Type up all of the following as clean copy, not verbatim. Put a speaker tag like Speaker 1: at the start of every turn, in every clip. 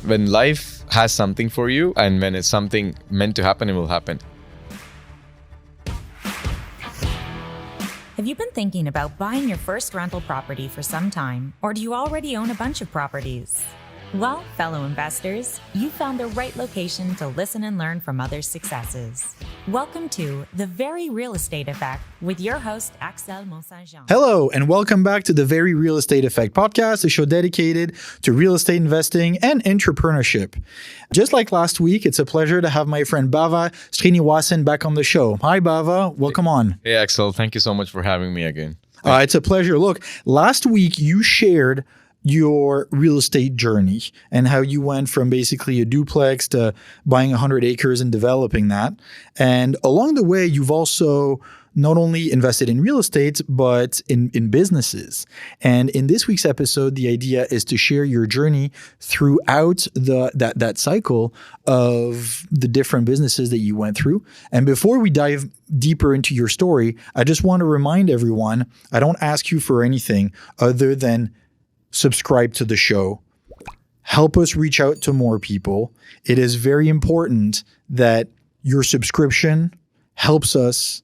Speaker 1: when life has something for you and when it's something meant to happen, it will happen.
Speaker 2: Have you been thinking about buying your first rental property for some time, or do you already own a bunch of properties? Well, fellow investors, you found the right location to listen and learn from others' successes. Welcome to The Very Real Estate Effect with your host, Axel Monsa.
Speaker 3: Hello, and welcome back to The Very Real Estate Effect podcast, a show dedicated to real estate investing and entrepreneurship. Just like last week, it's a pleasure to have my friend Bava Srinivasan back on the show. Hi, Bava. Welcome on.
Speaker 1: Hey, Axel. Thank you so much for having me again.
Speaker 3: It's a pleasure. Look, last week you shared your real estate journey and how you went from basically a duplex to buying 100 acres and developing that. And along the way, you've also not only invested in real estate, but in businesses. And in this week's episode, the idea is to share your journey throughout that cycle of the different businesses that you went through. And before we dive deeper into your story, I just want to remind everyone, I don't ask you for anything other than subscribe to the show. Help us reach out to more people. It is very important that your subscription helps us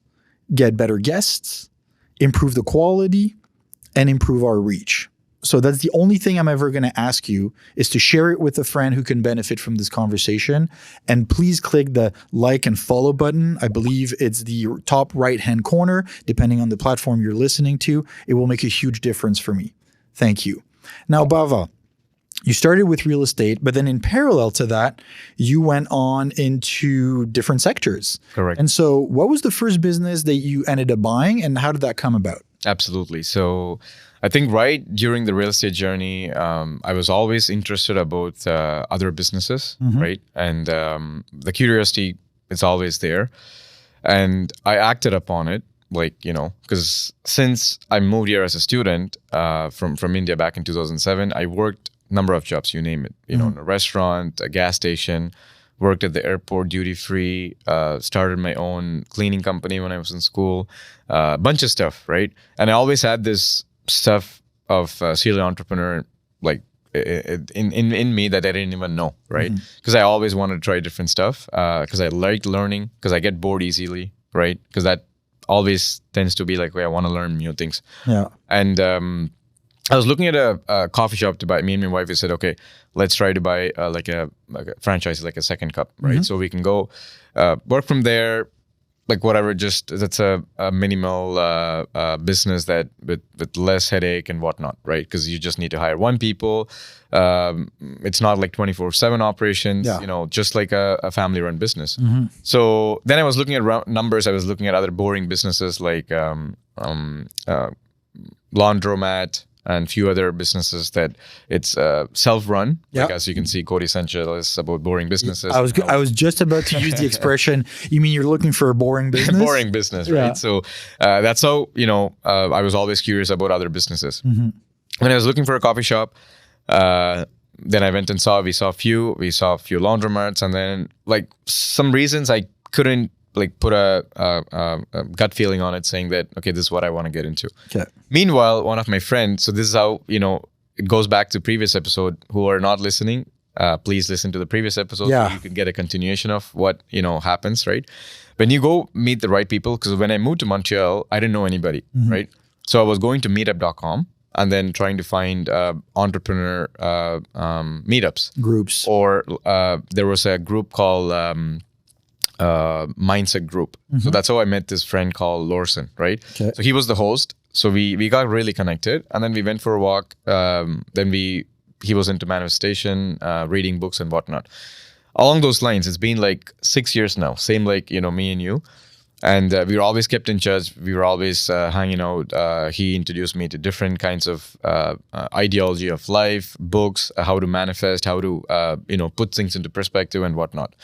Speaker 3: get better guests, improve the quality, and improve our reach. So that's the only thing I'm ever going to ask you, is to share it with a friend who can benefit from this conversation. And please click the like and follow button. I believe it's the top right-hand corner, depending on the platform you're listening to. It will make a huge difference for me. Thank you. Now, Bava, you started with real estate, but then in parallel to that, you went on into different sectors.
Speaker 1: Correct.
Speaker 3: And so what was the first business that you ended up buying, and how did that come about?
Speaker 1: Absolutely. So I think right during the real estate journey, I was always interested about other businesses, right? And the curiosity is always there. And I acted upon it. Because since I moved here as a student from India back in 2007, I worked a number of jobs, you name it, in a restaurant, a gas station, worked at the airport, duty free, started my own cleaning company when I was in school, a bunch of stuff, right? And I always had this stuff of serial entrepreneur, in me that I didn't even know, right? Because I always wanted to try different stuff, because I liked learning, because I get bored easily, right? Because that always tends to be I want to learn new things.
Speaker 3: Yeah.
Speaker 1: And I was looking at a coffee shop to buy. Me and my wife, we said, okay, let's try to buy a franchise, like a second cup, right? So we can go work from there, whatever. Just that's a minimal business that with less headache and whatnot, right? Because you just need to hire one people. It's not like 24/7 operations, just like a family-run business. So then I was looking at numbers. I was looking at other boring businesses like laundromat and few other businesses that it's self-run. As you can see, Cody Central is about boring businesses.
Speaker 3: I was just about to use the expression. You mean you're looking for a boring business?
Speaker 1: Boring business, right? Yeah. So that's how, I was always curious about other businesses. When I was looking for a coffee shop, then I went and we saw a few laundromats, and then some reasons I couldn't put a gut feeling on it, saying that, okay, this is what I want to get into.
Speaker 3: Okay.
Speaker 1: Meanwhile, one of my friends, so this is how, it goes back to previous episode, who are not listening, please listen to the previous episode. So you can get a continuation of what, happens, right? When you go meet the right people, because when I moved to Montreal, I didn't know anybody, right? So I was going to meetup.com and then trying to find entrepreneur meetups.
Speaker 3: Groups.
Speaker 1: Or there was a group called Mindset Group. So that's how I met this friend called Lorson, right? Okay. So he was the host. So we got really connected, and then we went for a walk. Then he was into manifestation, reading books and whatnot. Along those lines, it's been 6 years now. Same me and you. And we were always kept in touch. We were always hanging out. He introduced me to different kinds of ideology of life, books, how to manifest, how to put things into perspective and whatnot.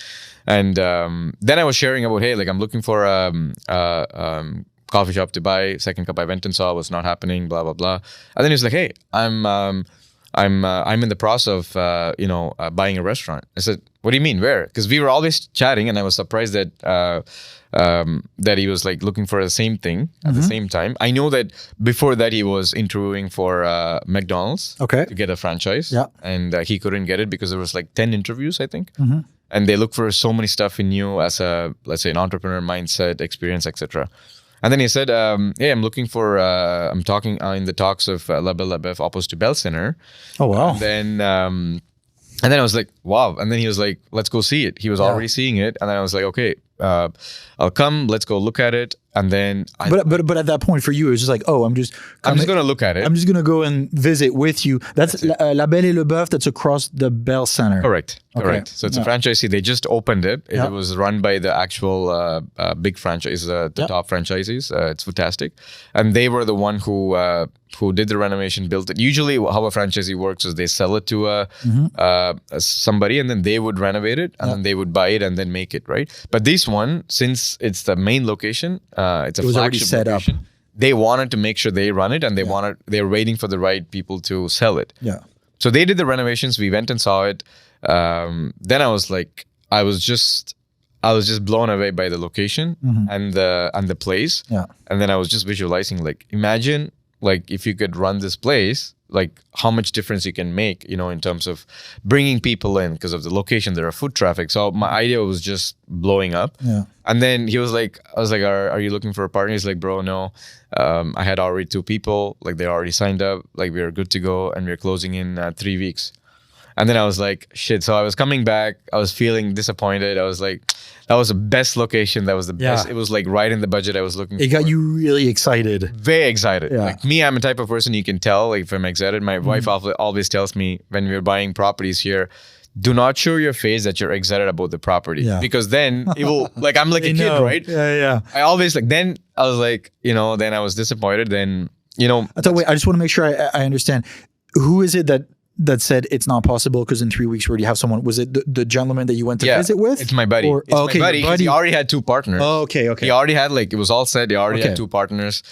Speaker 1: And then I was sharing about, hey, I'm looking for a coffee shop to buy. Second cup I went and saw was not happening. Blah blah blah. And then he was like, hey, I'm I'm in the process of buying a restaurant. I said, what do you mean, where? Because we were always chatting, and I was surprised that that he was like looking for the same thing at the same time. I know that before that he was interviewing for McDonald's to get a franchise, and he couldn't get it because there was like 10 interviews, I think. And they look for so many stuff in you as a, let's say, an entrepreneur mindset, experience, etc. And then he said, hey, I'm looking for, I'm talking in the talks of La Belle Labeuf opposite to Bell Center.
Speaker 3: Oh, wow.
Speaker 1: And then I was like, wow. And then he was like, let's go see it. He was already seeing it. And then I was like, okay, I'll come, let's go look at it. And then
Speaker 3: but at that point for you, it was just like, oh, I'm just
Speaker 1: going to look at it.
Speaker 3: I'm just going to go and visit with you. That's La Belle et Le Boeuf, that's across the Bell Center.
Speaker 1: Correct. So it's a franchisee. They just opened it. It was run by the actual big franchise, the top franchisees. It's fantastic. And they were the one who did the renovation, built it. Usually how a franchisee works is they sell it to somebody, and then they would renovate it, and then they would buy it and then make it, right? But this one, since it's the main location, it's a flagship set location. Up. They wanted to make sure they run it, and they were waiting for the right people to sell it.
Speaker 3: Yeah.
Speaker 1: So they did the renovations. We went and saw it. Then I was like, I was just blown away by the location and the place.
Speaker 3: Yeah.
Speaker 1: And then I was just visualizing, like, imagine like if you could run this place, like how much difference you can make, in terms of bringing people in because of the location. There are foot traffic. So my idea was just blowing up.
Speaker 3: Yeah.
Speaker 1: And then he was like, I was like, are you looking for a partner? He's like, bro, no. I had already 2 people, like they already signed up, like we were good to go, and we're closing in 3 weeks. And then I was like, shit. So I was coming back. I was feeling disappointed. I was like, that was the best location. That was the best. It was like right in the budget I was looking for.
Speaker 3: It got you really excited.
Speaker 1: Very excited.
Speaker 3: Yeah.
Speaker 1: Like me, I'm a type of person you can tell, like if I'm excited. My wife always tells me when we're buying properties here, do not show your face that you're excited about the property, because then it will, like, I'm like a kid, right?
Speaker 3: Yeah.
Speaker 1: I always then I was like, then I was disappointed. Then,
Speaker 3: wait, I just want to make sure I understand. Who is it that said it's not possible because in 3 weeks we already have someone? Was it the gentleman that you went to visit with?
Speaker 1: It's my buddy. It's my buddy. 'Cause he already had 2 partners.
Speaker 3: Oh, okay.
Speaker 1: He already had, like, it was all set. He already had 2 partners.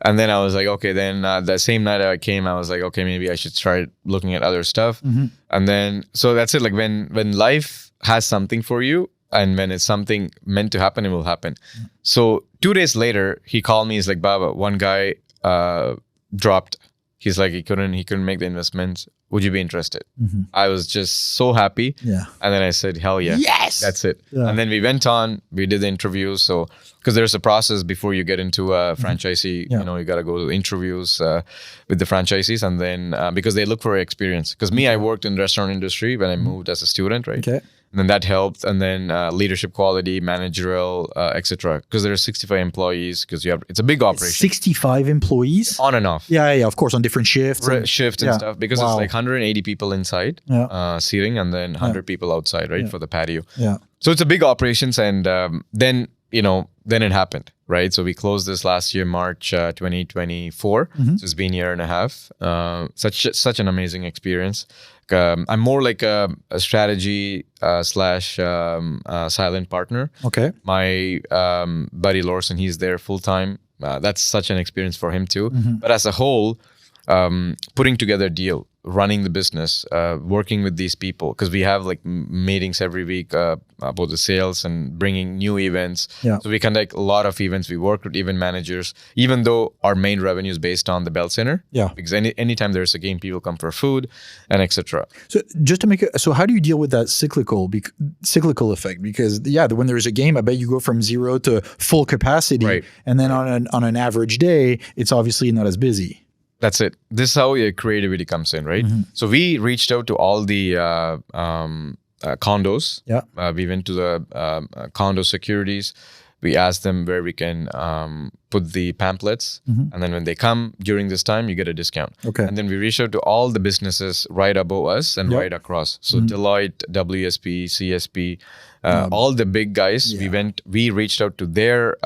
Speaker 1: And then I was like, okay, then the same night I came, I was like, okay, maybe I should start looking at other stuff. And then, so that's it. Like when life has something for you, and when it's something meant to happen, it will happen. So 2 days later, he called me. He's like, Bava, one guy dropped. He's like, he couldn't make the investments. Would you be interested? I was just so happy.
Speaker 3: Yeah.
Speaker 1: And then I said, hell yeah.
Speaker 3: Yes.
Speaker 1: That's it.
Speaker 3: Yeah.
Speaker 1: And then we went on, we did the interviews. So, because there's a process before you get into a franchisee, you got to go to interviews with the franchisees. And then, because they look for experience. Because me, I worked in the restaurant industry when I moved as a student, right?
Speaker 3: Okay.
Speaker 1: And then that helped. And then leadership quality, managerial, etc. Because there are 65 employees, because it's a big operation.
Speaker 3: 65 employees?
Speaker 1: On and off.
Speaker 3: Yeah, of course, on different shifts.
Speaker 1: And stuff. Because it's like 180 people inside seating, and then 100 people outside, right, for the patio.
Speaker 3: Yeah. So
Speaker 1: it's a big operations. And then it happened, right? So we closed this last year, March 2024. So it's been a year and a half. Such an amazing experience. I'm more like a strategy / silent partner.
Speaker 3: Okay.
Speaker 1: My buddy Lawson, he's there full time. That's such an experience for him too. But as a whole, putting together a deal, running the business, working with these people, because we have like meetings every week about the sales and bringing new events.
Speaker 3: Yeah.
Speaker 1: So we conduct a lot of events. We work with event managers, even though our main revenue is based on the Bell Center.
Speaker 3: Yeah.
Speaker 1: Because anytime there's a game, people come for food and etc.
Speaker 3: So just to make it, so how do you deal with that cyclical effect? Because when there's a game, I bet you go from 0 to full capacity,
Speaker 1: right.
Speaker 3: And then on an average day, it's obviously not as busy.
Speaker 1: That's it. This is how your creativity comes in, right? So we reached out to all the condos.
Speaker 3: Yeah.
Speaker 1: We went to the condo securities. We asked them where we can put the pamphlets. And then when they come during this time, you get a discount.
Speaker 3: Okay.
Speaker 1: And then we reached out to all the businesses right above us and right across. So Deloitte, WSP, CSP, all the big guys.
Speaker 3: Yeah.
Speaker 1: We reached out to their,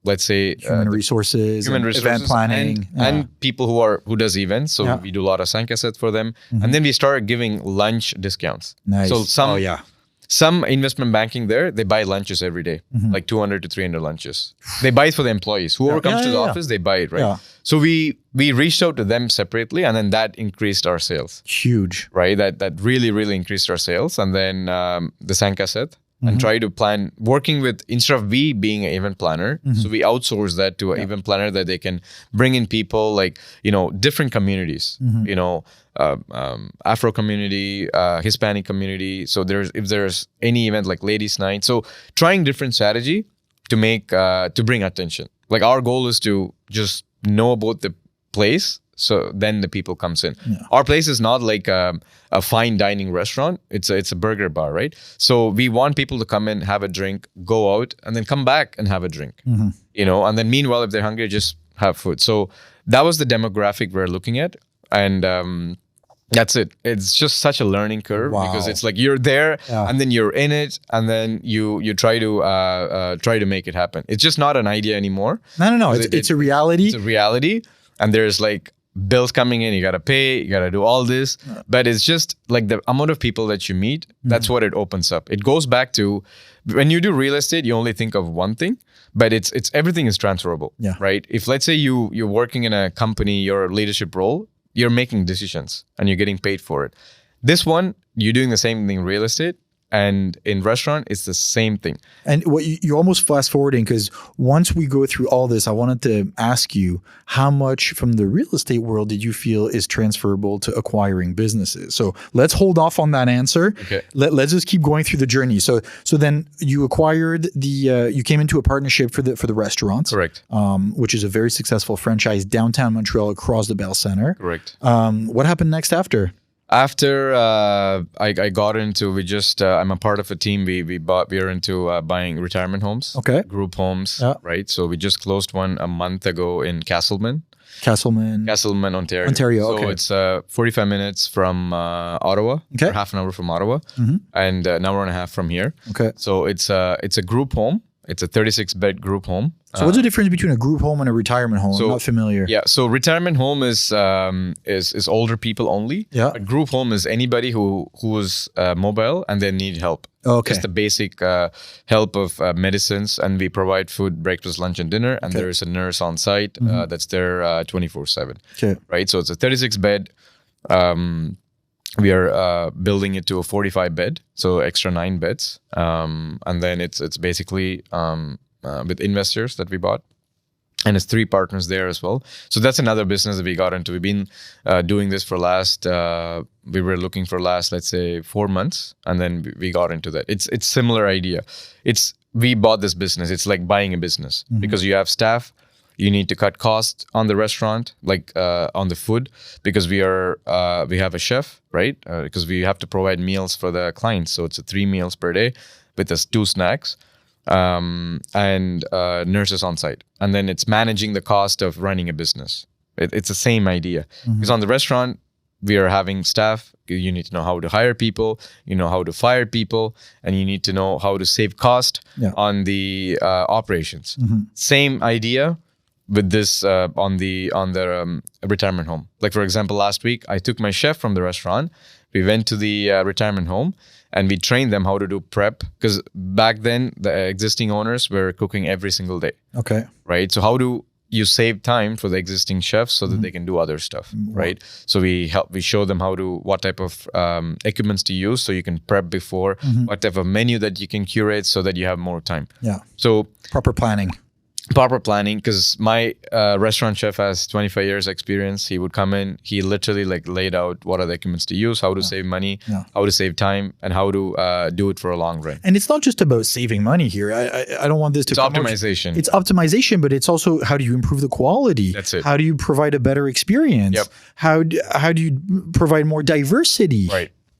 Speaker 1: let's say,
Speaker 3: human resources, event planning,
Speaker 1: and people who does events. So we do a lot of sign cassettes for them. And then we started giving lunch discounts.
Speaker 3: Nice.
Speaker 1: So some investment banking there, they buy lunches every day, like 200 to 300 lunches. They buy it for the employees. Whoever comes to the office, they buy it, right? Yeah. So we reached out to them separately, and then that increased our sales.
Speaker 3: Huge.
Speaker 1: Right? That really, really increased our sales. And then the Sankaset, and try to plan, working with, instead of we being an event planner, so we outsource that to an event planner that they can bring in people like, different communities, Afro community, Hispanic community. So if there's any event like ladies night, so trying different strategy to make, to bring attention. Like our goal is to just know about the place. So then the people comes in. Yeah. Our place is not like a fine dining restaurant. It's a burger bar, right? So we want people to come in, have a drink, go out, and then come back and have a drink. And then meanwhile, if they're hungry, just have food. So that was the demographic we're looking at, and that's it. It's just such a learning curve because it's like you're there, and then you're in it, and then you try to make it happen. It's just not an idea anymore.
Speaker 3: No. It's a reality.
Speaker 1: It's a reality, and there's like bills coming in, you got to pay, you got to do all this. But it's just like the amount of people that you meet, that's what it opens up. It goes back to when you do real estate, you only think of one thing, but it's everything is transferable, right? If let's say you're working in a company, your leadership role, you're making decisions and you're getting paid for it. This one, you're doing the same thing in real estate. And in restaurant, it's the same thing.
Speaker 3: And what you're almost fast forwarding, because once we go through all this, I wanted to ask you how much from the real estate world did you feel is transferable to acquiring businesses? So let's hold off on that answer.
Speaker 1: Okay.
Speaker 3: Let's just keep going through the journey. So then you acquired you came into a partnership for the restaurants.
Speaker 1: Correct.
Speaker 3: Which is a very successful franchise downtown Montreal across the Bell Center.
Speaker 1: Correct.
Speaker 3: What happened next after?
Speaker 1: After I got into, I'm a part of a team. We are into buying retirement homes, group homes, right? So we just closed one a month ago in Castleman, Ontario. So it's 45 minutes from Ottawa, or half an hour from Ottawa, and an hour and a half from here. Okay. So it's a group home. It's a 36-bed group home.
Speaker 3: So what's the difference between a group home and a retirement home? I'm not familiar.
Speaker 1: Yeah, so retirement home is older people only. Yeah. A group home is anybody who is mobile and they need help.
Speaker 3: Okay.
Speaker 1: Just the basic help of medicines, and we provide food, breakfast, lunch, and dinner. And there's a nurse on site that's there 24/7. Okay. Right. So it's a 36-bed. We are building it to a 45-bed, so extra 9 beds, and then it's basically with investors that we bought, and it's 3 partners there as well. So that's another business that we got into. We've been doing this for we were looking for last, let's say, 4 months, and then we got into that. It's similar idea. We bought this business. It's like buying a business because you have staff. You need to cut costs on the restaurant, like on the food, because we have a chef, right? Because we have to provide meals for the clients. So it's 3 meals per day with us 2 snacks and nurses on site. And then it's managing the cost of running a business. It's the same idea. Because on the restaurant, we are having staff. You need to know how to hire people, how to fire people, and you need to know how to save cost on the operations. Same idea with this on the retirement home. Like for example, last week I took my chef from the restaurant. We went to the retirement home and we trained them how to do prep, because back then the existing owners were cooking every single day. Okay. Right. So how do you save time for the existing chefs so that they can do other stuff, right? So we show them what type of equipments to use so you can prep before, what type of menu that you can curate so that you have more time. Yeah. So
Speaker 3: proper planning,
Speaker 1: because my restaurant chef has 25 years experience. He would come in, he literally laid out what are the equipments to use, how to save money, how to save time, and how to do it for a long run.
Speaker 3: And it's not just about saving money here. I don't want this to
Speaker 1: It's optimization.
Speaker 3: It's optimization, but it's also how do you improve the quality?
Speaker 1: That's it.
Speaker 3: How do you provide a better experience? Yep. How do you provide more diversity?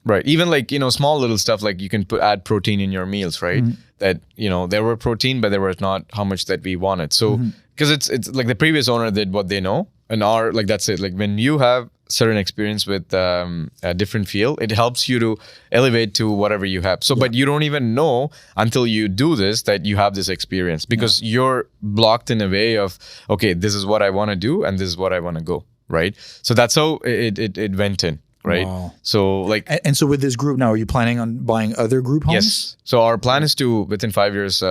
Speaker 1: Right. Even small little stuff, like you can add protein in your meals, right? That, there were protein, but there was not how much that we wanted. So, because it's like the previous owner did what they know, and that's it. Like when you have certain experience with a different field, it helps you to elevate to whatever you have. So, but you don't even know until you do this that you have this experience, because you're blocked in a way of, okay, this is what I want to do and this is what I want to go, right? So that's how it went in. right?
Speaker 3: Wow.
Speaker 1: So like,
Speaker 3: And so with this group now, are you planning on buying other group homes?
Speaker 1: yes. So our plan is to, within 5 years,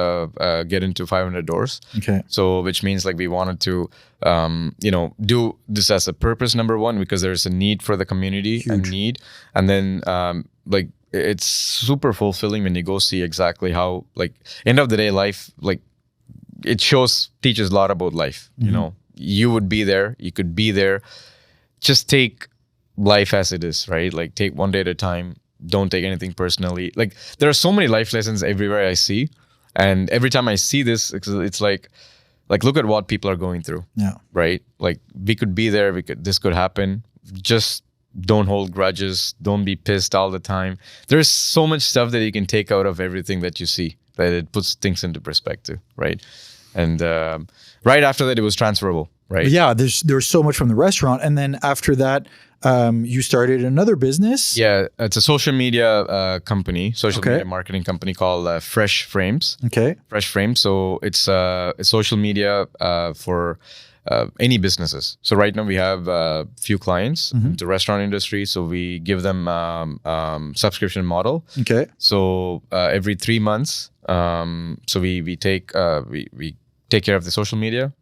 Speaker 1: get into 500 doors.
Speaker 3: Okay.
Speaker 1: So which means like we wanted to, do this as a purpose, number one, because there's a need for the community and need. And then like it's super fulfilling when you go see exactly how, like, end of the day, life, like it teaches a lot about life. You know, you would be there, you could be there. Just take life as it is, right? Like take one day at a time. Don't take anything personally. Like there are so many life lessons everywhere I see. And every time I see this, it's like look at what people are going through.
Speaker 3: Yeah.
Speaker 1: Right? Like we could be there, this could happen. Just don't hold grudges. Don't be pissed all the time. There's so much stuff that you can take out of everything that you see, that it puts things into perspective, right? And right after that, it was transferable, right?
Speaker 3: But yeah, there's so much from the restaurant. And then after that, you started another business.
Speaker 1: Yeah, it's a social media company, media marketing company called Fresh Frames.
Speaker 3: Okay.
Speaker 1: Fresh Frames. So it's social media for any businesses. So right now we have a few clients in the restaurant industry. So we give them subscription model.
Speaker 3: Okay.
Speaker 1: So every 3 months, so we take care of the social media,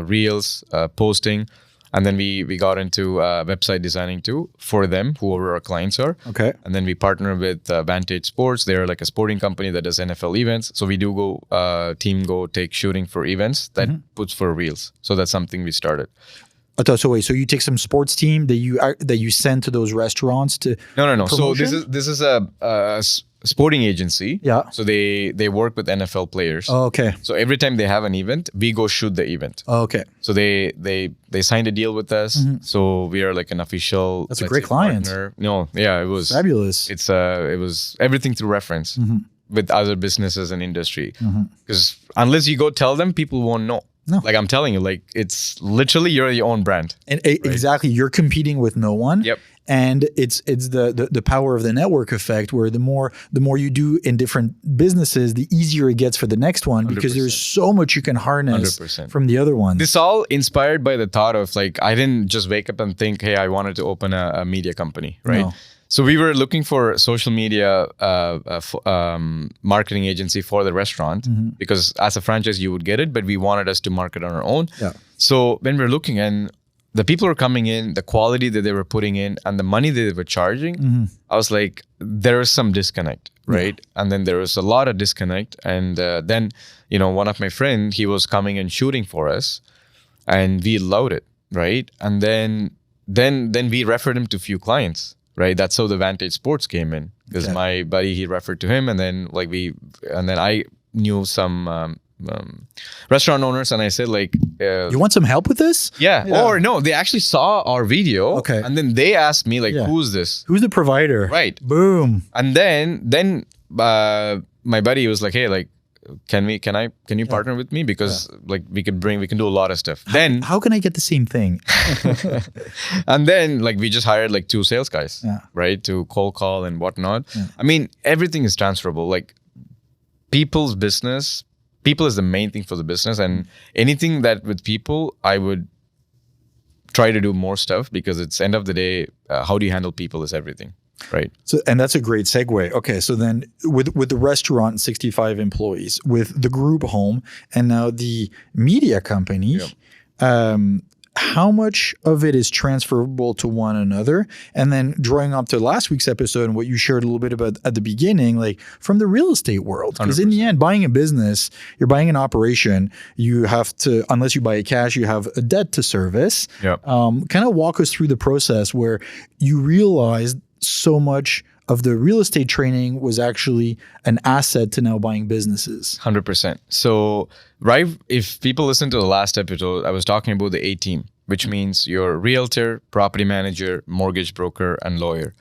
Speaker 1: reels, posting. And then we got into website designing too for them, whoever our clients are.
Speaker 3: Okay.
Speaker 1: And then we partner with Vantage Sports. They're like a sporting company that does NFL events. So we do go take shooting for events that puts for reels. So that's something we started.
Speaker 3: So wait, so you take some sports team that you send to those restaurants to
Speaker 1: No. So
Speaker 3: promotion?
Speaker 1: this is a sporting agency.
Speaker 3: Yeah.
Speaker 1: So they work with NFL players.
Speaker 3: Oh, okay.
Speaker 1: So every time they have an event, we go shoot the event.
Speaker 3: Oh, okay.
Speaker 1: So they signed a deal with us. So we are like an official.
Speaker 3: That's a great client.
Speaker 1: Partner. No, yeah, it was
Speaker 3: Fabulous.
Speaker 1: It was everything through reference with other businesses and industry. Because unless you go tell them, people won't know.
Speaker 3: No.
Speaker 1: Like I'm telling you, like it's literally you're your own brand.
Speaker 3: And exactly, you're competing with no one.
Speaker 1: Yep.
Speaker 3: And it's the power of the network effect, where the more you do in different businesses, the easier it gets for the next one, because
Speaker 1: 100%.
Speaker 3: there's so much you can harness
Speaker 1: 100%.
Speaker 3: from the other ones.
Speaker 1: This all inspired by the thought of like, I didn't just wake up and think, hey, I wanted to open a media company, right?
Speaker 3: No.
Speaker 1: So we were looking for social media marketing agency for the restaurant, because as a franchise you would get it, but we wanted us to market on our own.
Speaker 3: Yeah.
Speaker 1: So when we're looking, and the people were coming in, the quality that they were putting in, and the money that they were charging, I was like, there is some disconnect, right? Yeah. And then there was a lot of disconnect. And then, one of my friends, he was coming and shooting for us, and we loved it, right? And then we referred him to a few clients. Right, that's how the Vantage Sports came in, because my buddy, he referred to him, and then I knew some restaurant owners, and I said like,
Speaker 3: you want some help with this?
Speaker 1: Yeah. Or no, they actually saw our video,
Speaker 3: okay,
Speaker 1: and then they asked me like, who's this?
Speaker 3: Who's the provider?
Speaker 1: Right.
Speaker 3: Boom.
Speaker 1: And then my buddy was like, hey, like, can you partner with me, because like we can do a lot of stuff. Then
Speaker 3: how can I get the same thing?
Speaker 1: And then like we just hired like 2 sales guys, right, to cold call and whatnot. I mean, everything is transferable. Like people is the main thing for the business, and anything that with people, I would try to do more stuff, because it's end of the day, how do you handle people is everything. Right. So,
Speaker 3: and that's a great segue. Okay. So then with the restaurant and 65 employees, with the group home, and now the media company, how much of it is transferable to one another? And then drawing up to last week's episode and what you shared a little bit about at the beginning, like from the real estate world, because in the end, buying a business, you're buying an operation, you have to, unless you buy it cash, you have a debt to service.
Speaker 1: Yep.
Speaker 3: Kind of walk us through the process where you realized so much of the real estate training was actually an asset to now buying businesses.
Speaker 1: 100%. So, right, if people listen to the last episode, I was talking about the A team, which means your realtor, property manager, mortgage broker, and lawyer.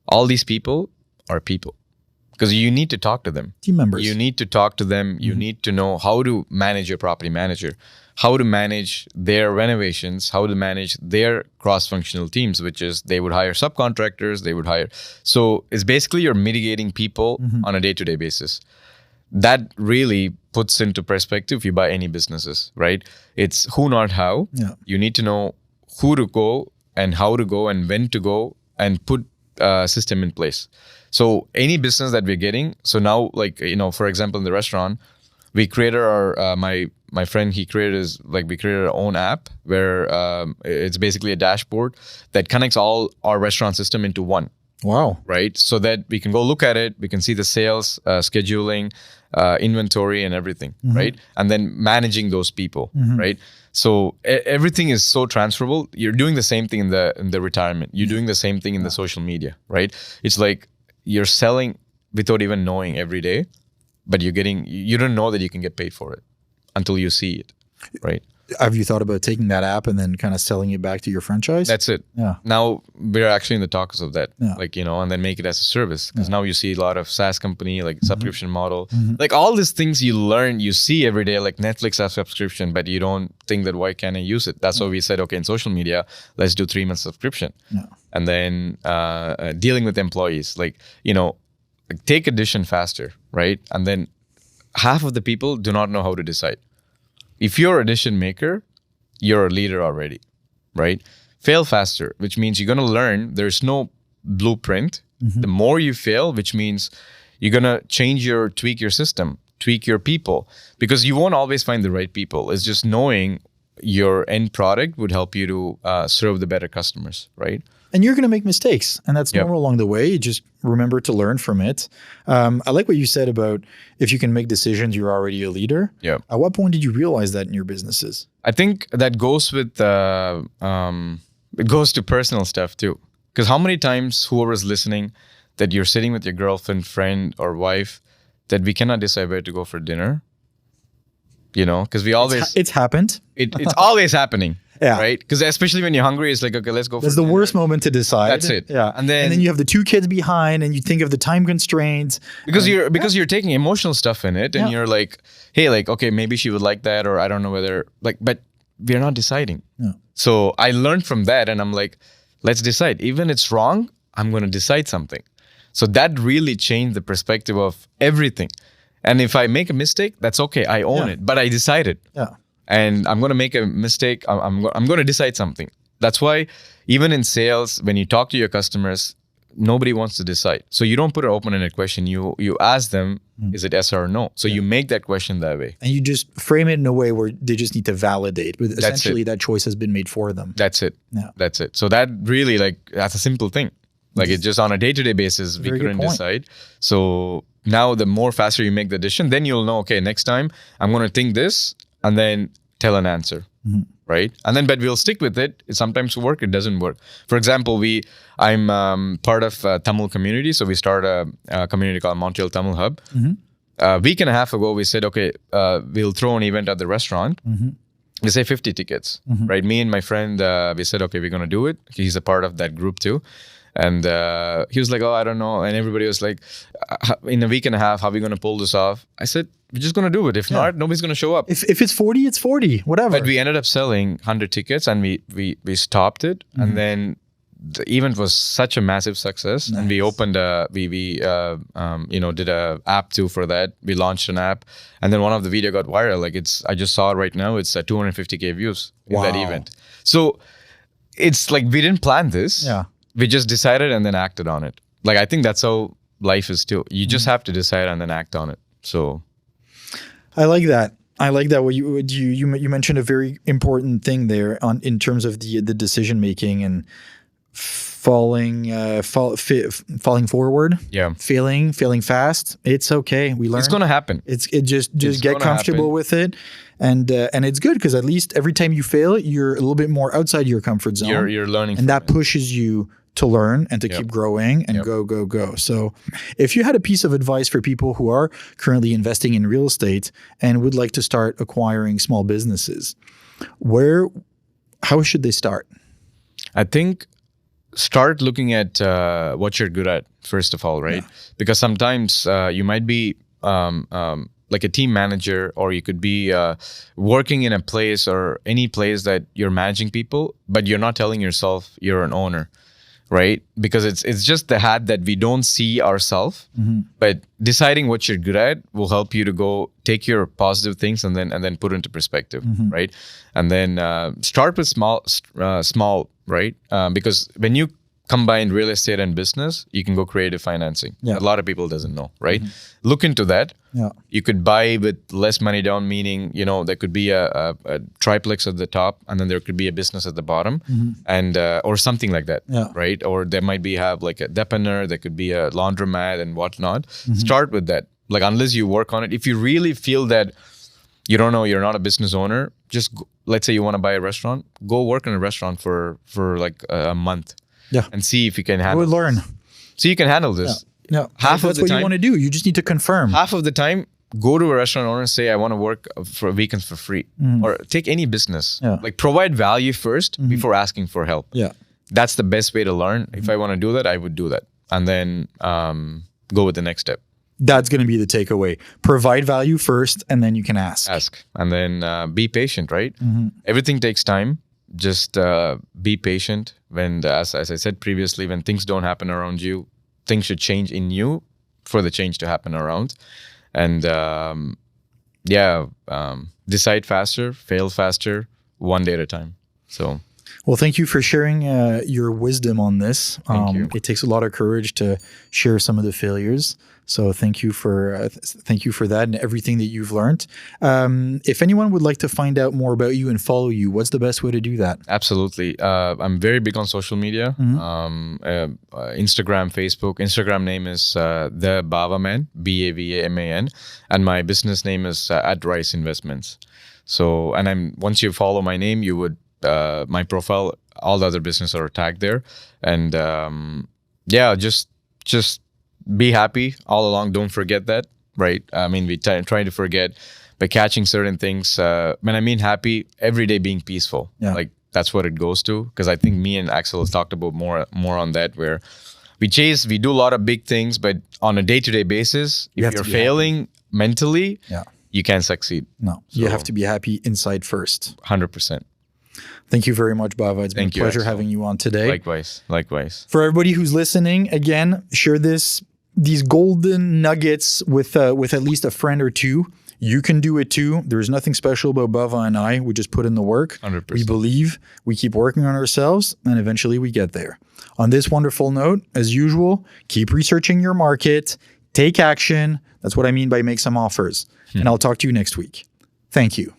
Speaker 1: All these people are people, because you need to talk to them.
Speaker 3: Team members.
Speaker 1: You need to talk to them. You need to know how to manage your property manager, how to manage their renovations, how to manage their cross-functional teams, which is they would hire subcontractors, they would hire. So it's basically you're mitigating people on a day-to-day basis. That really puts into perspective if you buy any businesses, right? It's who, not how.
Speaker 3: Yeah.
Speaker 1: You need to know who to go and how to go and when to go and put a system in place. So any business that we're getting, so now, like, for example, in the restaurant, we created our my friend, we created our own app where it's basically a dashboard that connects all our restaurant system into one.
Speaker 3: Wow.
Speaker 1: Right. So that we can go look at it. We can see the sales, scheduling, inventory, and everything. Right. And then managing those people. Right. So everything is so transferable. You're doing the same thing in the retirement. You're doing the same thing in the social media. Right. It's like you're selling without even knowing every day, but you don't know that you can get paid for it until you see it. Right.
Speaker 3: Have you thought about taking that app and then kind of selling it back to your franchise?
Speaker 1: That's it.
Speaker 3: Yeah.
Speaker 1: Now we're actually in the talks of that,
Speaker 3: Yeah.
Speaker 1: and then make it as a service. Because now you see a lot of SaaS company, like subscription model, like all these things you learn, you see every day, like Netflix has subscription, but you don't think that why can't I use it? That's why we said, okay, in social media, let's do 3 months subscription.
Speaker 3: Yeah.
Speaker 1: And then dealing with employees, take a decision faster, right? And then half of the people do not know how to decide. If you're a decision maker, you're a leader already, right? Fail faster, which means you're going to learn. There's no blueprint. The more you fail, which means you're going to tweak your system, tweak your people, because you won't always find the right people. It's just knowing your end product would help you to serve the better customers, right?
Speaker 3: And you're going to make mistakes, and that's normal along the way. You just remember to learn from it. I like what you said about if you can make decisions, you're already a leader.
Speaker 1: Yeah.
Speaker 3: At what point did you realize that in your businesses?
Speaker 1: I think that goes with it goes to personal stuff too. Because how many times, whoever is listening, that you're sitting with your girlfriend, friend, or wife, that we cannot decide where to go for dinner. Because we always
Speaker 3: it's happened.
Speaker 1: It's always happening.
Speaker 3: Yeah.
Speaker 1: Right. Because especially when you're hungry, it's like, okay, let's go.
Speaker 3: That's the worst moment to decide.
Speaker 1: That's it.
Speaker 3: Yeah.
Speaker 1: And then
Speaker 3: you have the 2 kids behind, and you think of the time constraints.
Speaker 1: Because you're taking emotional stuff in it, and you're like, hey, okay, maybe she would like that, or I don't know whether but we're not deciding.
Speaker 3: Yeah.
Speaker 1: So I learned from that, and I'm like, let's decide. Even it's wrong, I'm going to decide something. So that really changed the perspective of everything. And if I make a mistake, that's okay. I own it, but I decided.
Speaker 3: Yeah.
Speaker 1: And I'm going to make a mistake. I'm going to decide something. That's why even in sales, when you talk to your customers, nobody wants to decide. So you don't put an open-ended question. You ask them, is it yes or no? So you make that question that way.
Speaker 3: And you just frame it in a way where they just need to validate. But essentially, that choice has been made for them.
Speaker 1: That's it.
Speaker 3: Yeah.
Speaker 1: That's it. So that really, that's a simple thing. It's just on a day-to-day basis, we couldn't decide. So now the more faster you make the decision, then you'll know, okay, next time I'm going to think this and then tell an answer, right? And then, but we'll stick with it. It sometimes work, it doesn't work. For example, I'm part of a Tamil community. So we started a community called Montreal Tamil Hub. A week and a half ago, we said, okay, we'll throw an event at the restaurant. We say 50 tickets, right? Me and my friend, we said, okay, we're going to do it. He's a part of that group too. And he was like, oh, I don't know. And everybody was like, in a week and a half, how are we going to pull this off? I said, we're just going to do it. If not, nobody's going to show up.
Speaker 3: If it's 40, it's 40, whatever.
Speaker 1: But we ended up selling 100 tickets, and we stopped it. And then the event was such a massive success. Nice. And we opened did a app too for that. We launched an app, and then one of the video got viral. I just saw it right now. It's 250K views in that event. So it's like we didn't plan this.
Speaker 3: Yeah.
Speaker 1: We just decided and then acted on it. I think that's how life is too. You just have to decide and then act on it. So
Speaker 3: I like that. What you mentioned a very important thing there in terms of the decision making and falling forward.
Speaker 1: Yeah.
Speaker 3: Failing fast. It's okay. We learn.
Speaker 1: It's going to happen.
Speaker 3: Just get comfortable with it. And it's good because at least every time you fail, you're a little bit more outside your comfort zone.
Speaker 1: You're learning.
Speaker 3: And that pushes you to learn and to keep growing and go. So if you had a piece of advice for people who are currently investing in real estate and would like to start acquiring small businesses, how should they start? I
Speaker 1: think start looking at what you're good at, first of all, right? Yeah. Because sometimes you might be like a team manager, or you could be working in a place or any place that you're managing people, but you're not telling yourself you're an owner, right? Because it's just the hat that we don't see ourselves. But deciding what you're good at will help you to go take your positive things and then put into perspective, right? And then start with small, right? Because when you combine real estate and business, you can go creative financing.
Speaker 3: Yeah.
Speaker 1: A lot of people doesn't know, right? Look into that.
Speaker 3: Yeah.
Speaker 1: You could buy with less money down, meaning, there could be a triplex at the top and then there could be a business at the bottom and or something like that, right? Or there might be have like a depanneur, there could be a laundromat and whatnot. Start with that. Like unless you work on it, if you really feel that you don't know, you're not a business owner, just go, let's say you want to buy a restaurant, go work in a restaurant for like a month.
Speaker 3: Yeah.
Speaker 1: And see if you can handle
Speaker 3: Go learn.
Speaker 1: So you can handle this.
Speaker 3: Yeah.
Speaker 1: Half of
Speaker 3: That's
Speaker 1: the
Speaker 3: what
Speaker 1: time,
Speaker 3: you want to do. You just need to confirm.
Speaker 1: half of the time, go to a restaurant owner and say, I want to work for weekends for free. Or take any business.
Speaker 3: Yeah.
Speaker 1: Like provide value first before asking for help.
Speaker 3: Yeah.
Speaker 1: That's the best way to learn. If I want to do that, I would do that. And then go with the next step.
Speaker 3: That's going to be the takeaway. Provide value first, and then you can ask.
Speaker 1: And then be patient, right? Everything takes time. Just be patient. When, as I said previously, when things don't happen around you, things should change in you for the change to happen around. And decide faster, fail faster, one day at a time. So,
Speaker 3: well, thank you for sharing your wisdom on this.
Speaker 1: Thank you.
Speaker 3: It takes a lot of courage to share some of the failures. So thank you for that and everything that you've learned. If anyone would like to find out more about you and follow you, what's the best way to do that?
Speaker 1: Absolutely. I'm very big on social media. Instagram, Facebook. Instagram name is The Bava Man, BAVAMAN. And my business name is at Rice Investments. So, and once you follow my name, you would, my profile, all the other businesses are tagged there. And just be happy all along. Don't forget that, right? I mean, we try to forget by catching certain things. When I mean happy, every day being peaceful.
Speaker 3: Yeah.
Speaker 1: Like that's what it goes to. Because I think me and Axel has talked about more on that, where we do a lot of big things, but on a day-to-day basis, if you're failing mentally, you can't succeed.
Speaker 3: No, you have to be happy inside first.
Speaker 1: 100%.
Speaker 3: Thank you very much, Bava. It's been a pleasure
Speaker 1: Axel.
Speaker 3: having you on today.
Speaker 1: Likewise.
Speaker 3: For everybody who's listening, again, share these golden nuggets with at least a friend or two. You can do it too. There's nothing special about Bava and I. We just put in the work.
Speaker 1: 100%.
Speaker 3: We believe, we keep working on ourselves, and eventually we get there. On this wonderful note, as usual, keep researching your market, take action. That's what I mean by make some offers. And I'll talk to you next week. Thank you.